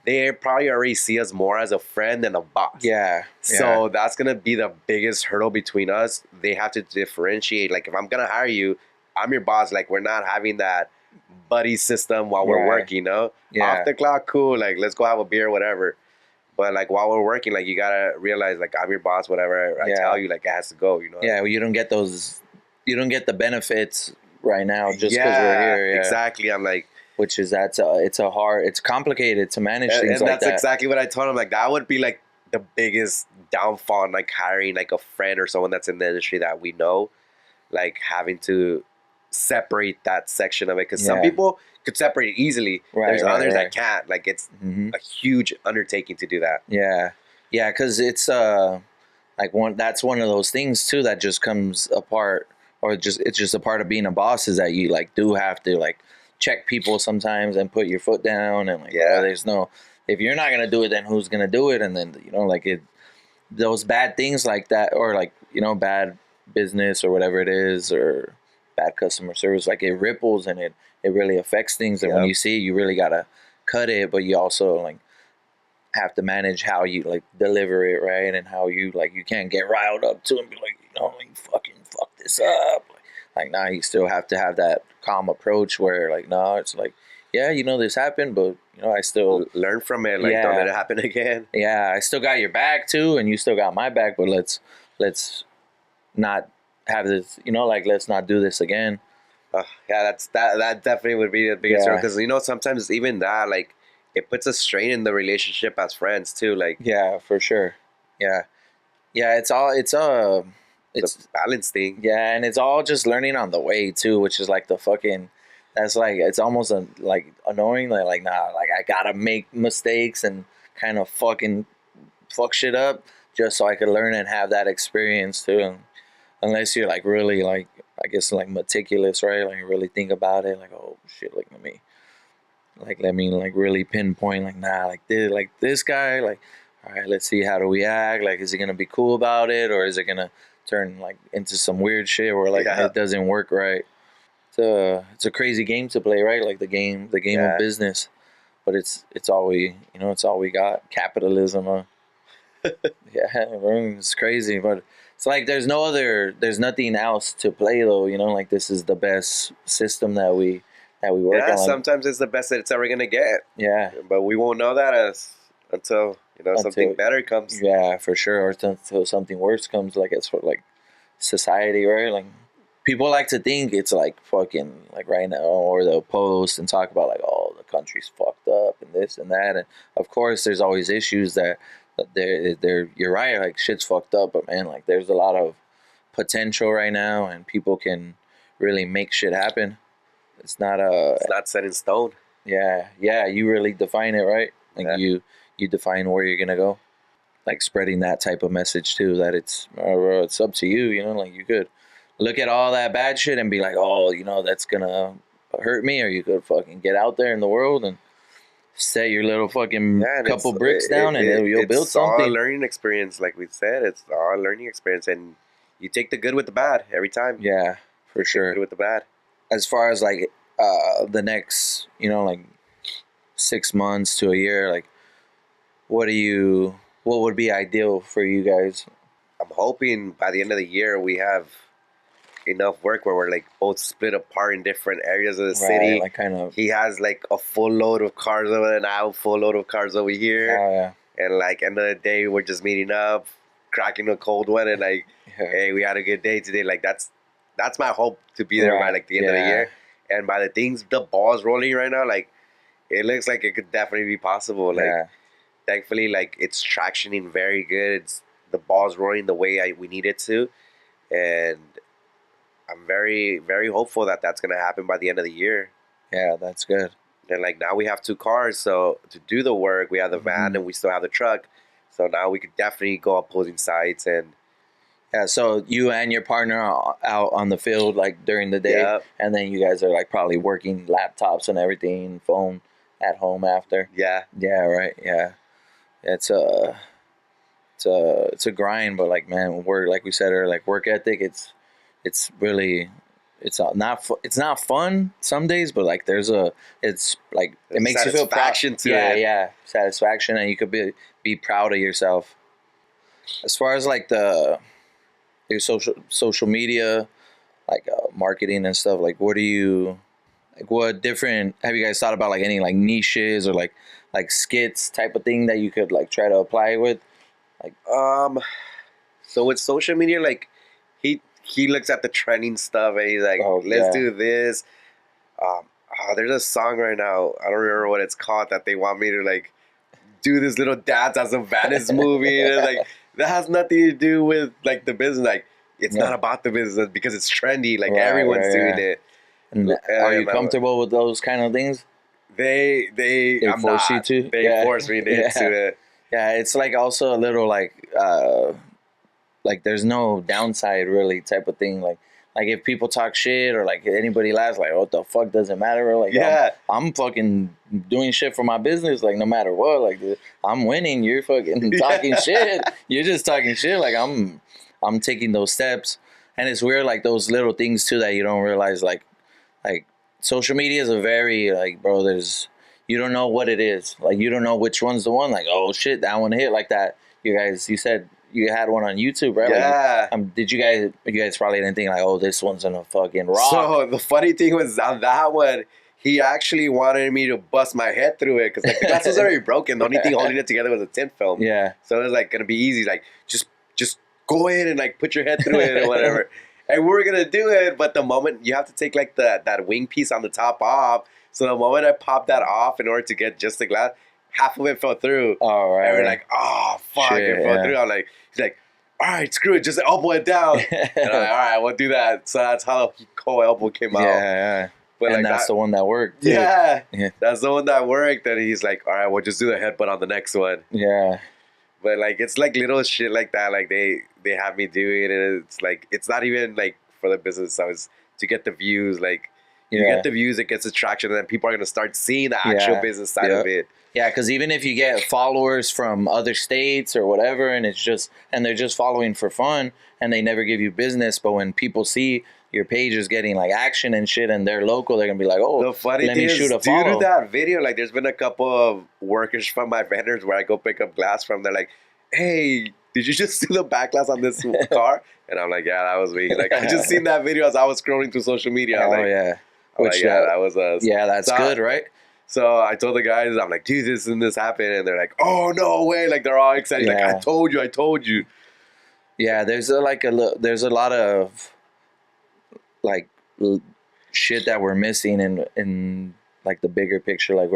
they probably already see us more as a friend than a boss. Yeah. So that's going to be the biggest hurdle between us. They have to differentiate. Like, if I'm going to hire you, I'm your boss. Like, we're not having that buddy system while we're working, you know? Yeah. Off the clock, cool. Like, let's go have a beer, whatever. But, like, while we're working, like, you got to realize, like, I'm your boss, whatever I tell you, like, it has to go, you know? Yeah, well, you don't get the benefits right now just because we're here. Yeah, exactly. I'm like, which is it's complicated to manage things and like that. that's exactly what I told him. Like, that would be like the biggest downfall in like hiring like a friend or someone that's in the industry that we know, like having to separate that section of it, because some people could separate it easily. There's others that can't. Like, it's a huge undertaking to do that. Yeah, because it's that's one of those things too that just comes apart, or it's just a part of being a boss, is that you like do have to like check people sometimes and put your foot down, and like there's no, if you're not gonna do it, then who's gonna do it? And then, you know, like those bad things like that, or like, you know, bad business or whatever it is, or bad customer service, like it ripples and it really affects things. And when you see it, you really gotta cut it, but you also like have to manage how you like deliver it, right? And how you like, you can't get riled up to and be like, you know, you fucking fuck this up. Like, nah, you still have to have that calm approach where, like, no, it's like, yeah, you know, this happened, but, you know, I still learn from it. Like, don't let it happen again. Yeah, I still got your back too, and you still got my back, but let's not have this, you know, like, let's not do this again. That definitely would be the biggest deal, because, you know, sometimes even that, like, it puts a strain in the relationship as friends too. Like, yeah, for sure. Yeah, it's a balance thing. Yeah, and it's all just learning on the way too, which is like that's like, it's almost like annoying. Like, nah, like I gotta make mistakes and kind of fucking fuck shit up just so I could learn and have that experience too. And unless you're like really like, I guess like meticulous, right? Like really think about it. Like, oh shit, like let me like really pinpoint. Like, nah, like this guy. Like, all right, let's see, how do we act? Like, is he gonna be cool about it, or is it gonna turn like into some weird shit where like it doesn't work right? It's a crazy game to play, right? Like the game of business, but it's all we got. Capitalism, huh? Yeah, it's crazy, but it's like there's nothing else to play though. You know, like this is the best system that we work on. Sometimes it's the best that it's ever gonna get. Yeah, but we won't know that until something better comes. Yeah, for sure. Or until something worse comes, like it's for like society, right? Like people like to think it's like fucking like right now, or they'll post and talk about like, oh, the country's fucked up and this and that. And of course, there's always issues that you're right, like shit's fucked up, but man, like there's a lot of potential right now, and people can really make shit happen. It's not set in stone. Yeah, you really define it, right? Like you define where you're gonna go, like spreading that type of message too, that it's up to you, you know, like you could look at all that bad shit and be like, oh, you know, that's gonna hurt me, or you could fucking get out there in the world and set your little fucking couple bricks down, and you'll build something. It's all a learning experience, like we said. It's all a learning experience, and you take the good with the bad every time. Yeah, for sure. Good with the bad. as far as like the next, you know, like 6 months to a year, like what would be ideal for you guys? I'm hoping by the end of the year we have enough work where we're like both split apart in different areas of the city. Like kind of. He has like a full load of cars over there, and I have a full load of cars over here. Oh yeah. And like end of the day, we're just meeting up, cracking a cold one, and like, hey, we had a good day today. Like that's my hope to be there by like the end of the year. And by the ball's rolling right now, like it looks like it could definitely be possible. Like thankfully, like it's tractioning very good. It's the ball's rolling the way we need it to, and I'm very, very hopeful that that's gonna happen by the end of the year. Yeah, that's good. And like now we have 2 cars, so to do the work, we have the van and we still have the truck. So now we could definitely go opposing sides and. Yeah, so you and your partner are out on the field like during the day, and then you guys are like probably working laptops and everything, phone at home after. Yeah. Yeah. Right. Yeah. It's a grind, but like man, work, like we said earlier, like work ethic. It's really. It's not fun some days, but like it's like it makes you feel proud. Yeah, satisfaction, and you could be proud of yourself. As far as like your social media, like marketing and stuff, like what different have you guys thought about, like any like niches or like skits type of thing that you could like try to apply with? Like so with social media, like he looks at the trending stuff and he's like, let's do this. There's a song right now, I don't remember what it's called, that they want me to like do this little dance as a Venice movie, and it's like that has nothing to do with like the business. Like it's not about the business because it's trendy. Like everyone's doing it. And are you comfortable with those kind of things? They force you to. They force me into it. Yeah, it's like also a little like there's no downside really type of thing. Like if people talk shit or like anybody laughs, like what the fuck does it matter? Or like I'm fucking doing shit for my business, like no matter what. Like I'm winning, you're fucking talking shit. You're just talking shit. Like I'm taking those steps, and it's weird, like those little things too that you don't realize. Like social media is a very like, bro, you don't know what it is. Like you don't know which one's the one. Like, oh shit, that one hit like that. You said you had one on YouTube, right? Yeah. Like, you guys probably didn't think like, oh, this one's gonna fucking rock. So the funny thing was on that one, he actually wanted me to bust my head through it because like the glass was already broken. The only thing holding it together was a tin film. Yeah. So it was like gonna be easy. Like just go in and like put your head through it or whatever. And we were gonna do it, but the moment you have to take like that wing piece on the top off. So the moment I popped that off in order to get just the glass, half of it fell through. Oh, right. And we're like, oh fuck, it fell through. I'm like, he's like, all right, screw it, just elbow it down. And I'm like, all right, we'll do that. So that's how the whole elbow came out. Yeah. But and like that's the one that worked. Too. Yeah, that's the one that worked. And he's like, all right, we'll just do the headbutt on the next one. Yeah. But like it's like little shit like that. Like they have me do it, and it's like it's not even like for the business. So it's to get the views. Like you get the views, it gets the traction, and then people are gonna start seeing the actual business side of it. Yeah, because even if you get followers from other states or whatever, and they're just following for fun, and they never give you business, but when people see your page is getting like action and shit, and they're local, they're gonna be like, oh, the funny let thing me is, shoot a due follow. to that video, like there's been a couple of workers from my vendors where I go pick up glass from. They're like, hey, did you just see the back glass on this car? And I'm like, yeah, that was me. Like I just seen that video as I was scrolling through social media. I'm like, yeah. Which, that was us. Yeah, that's good, right? So I told the guys, I'm like, dude, this and this happened. And they're like, oh, no way. Like, they're all excited. Like, I told you. Yeah, there's a lot of, like, shit that we're missing in like, the bigger picture. Like,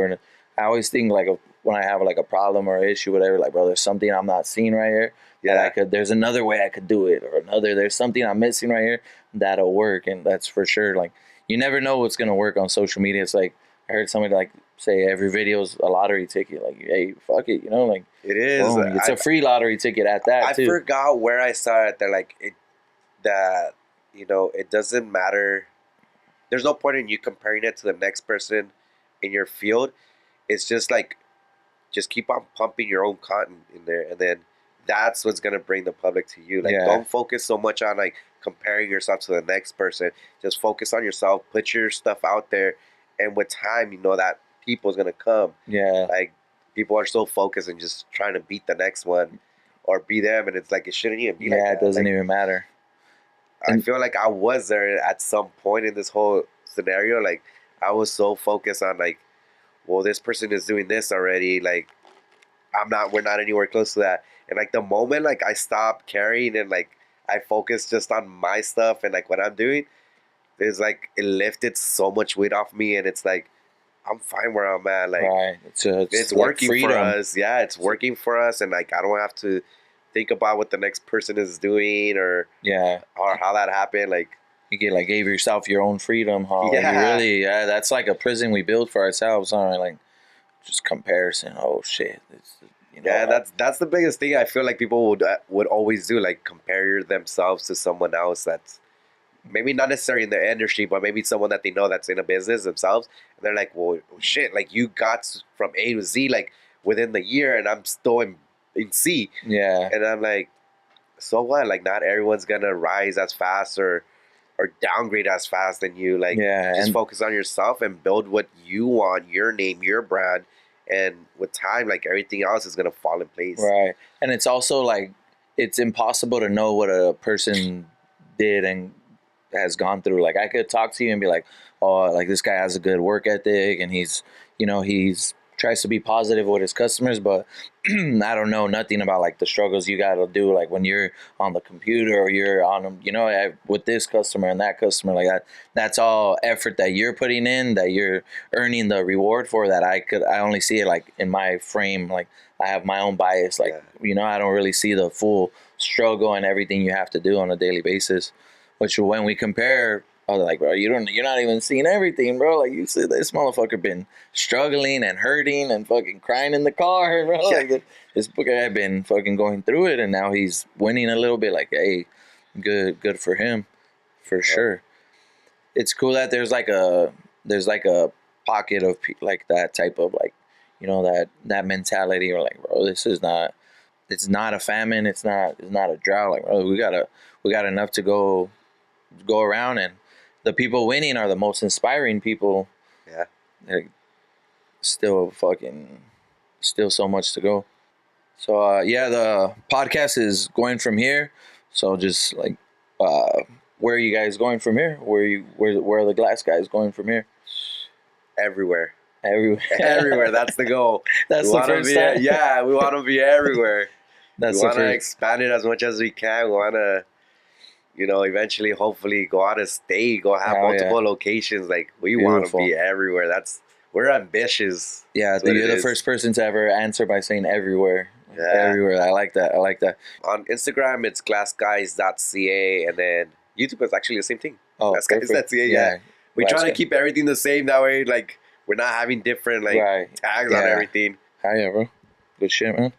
I always think, like, when I have, like, a problem or an issue, whatever, like, bro, there's something I'm not seeing right here. Yeah. There's another way I could do it. Or there's something I'm missing right here that'll work. And that's for sure. Like, you never know what's going to work on social media. It's like, I heard somebody like say every video's a lottery ticket. Like, hey, fuck it, like it is. Boom, it's a free lottery ticket at that. I forgot where I saw it. That like it doesn't matter. There's no point in you comparing it to the next person in your field. It's just like, just keep on pumping your own content in there, and then that's what's gonna bring the public to you. Like, don't focus so much on like comparing yourself to the next person. Just focus on yourself, put your stuff out there, and with time, you know that people's gonna come. Yeah. Like, people are so focused and just trying to beat the next one or be them, and it's like it shouldn't even be like that. It doesn't like, even matter. I feel like I was there at some point in this whole scenario. Like, I was so focused on like, well, this person is doing this already. Like, we're not anywhere close to that. And like the moment like I stopped caring and like I focused just on my stuff and like what I'm doing, there's like it lifted so much weight off me, and it's like I'm fine where I'm at. Like, Right. it's like working freedom. for us. Yeah, it's working for us, and like I don't have to think about what the next person is doing or how that happened. Like, You gave yourself your own freedom, huh? Like, Yeah. you really, that's like a prison we build for ourselves, huh? Like, just comparison. Oh shit! yeah, that's the biggest thing I feel like people would always do, like compare themselves to someone else that's maybe not necessarily in the industry, but maybe someone that they know that's in a business themselves, and they're like, well, shit, like you got from A to Z like within the year, and I'm still in C. Yeah. And I'm like, so what? Like, not everyone's gonna rise as fast or downgrade as fast than you. Like, just focus on yourself and build what you want, your name, your brand, and with time, like everything else is gonna fall in place. Right. And it's also like it's impossible to know what a person did and has gone through. Like, I could talk to you and be like, oh, like this guy has a good work ethic and he's tries to be positive with his customers, but I don't know nothing about like the struggles you got to do, like when you're on the computer or you're on, with this customer and that customer, like that's all effort that you're putting in, that you're earning the reward for. That I only see it like in my frame, like I have my own bias, like, I don't really see the full struggle and everything you have to do on a daily basis, which when we compare, I was like, bro, you're not even seeing everything, bro. Like, you see this motherfucker been struggling and hurting and fucking crying in the car, bro. Like, this guy had been fucking going through it, and now he's winning a little bit. Like, hey, good for him, for sure. It's cool that there's like a pocket of like that type of like, that mentality, or like, bro, it's not a famine, it's not a drought. Like, bro, we got enough to go around, and the people winning are the most inspiring people. Yeah. Like, still so much to go. So the podcast is going from here. So just like, where are you guys going from here? Where are the glass guys going from here? Everywhere. Everywhere. That's the goal. That's the first time. Yeah, we want to be everywhere. We want to expand it as much as we can. We want to, eventually, hopefully, go out of state, go have multiple locations. Like, we want to be everywhere. We're ambitious. Yeah, you're the first person to ever answer by saying everywhere. Yeah. Everywhere. I like that. On Instagram, it's glassguys.ca, and then YouTube is actually the same thing. Oh, glassguys.ca. Yeah. We try to keep everything the same. That way, like, we're not having different tags on everything. Hell yeah, bro. Good shit, man.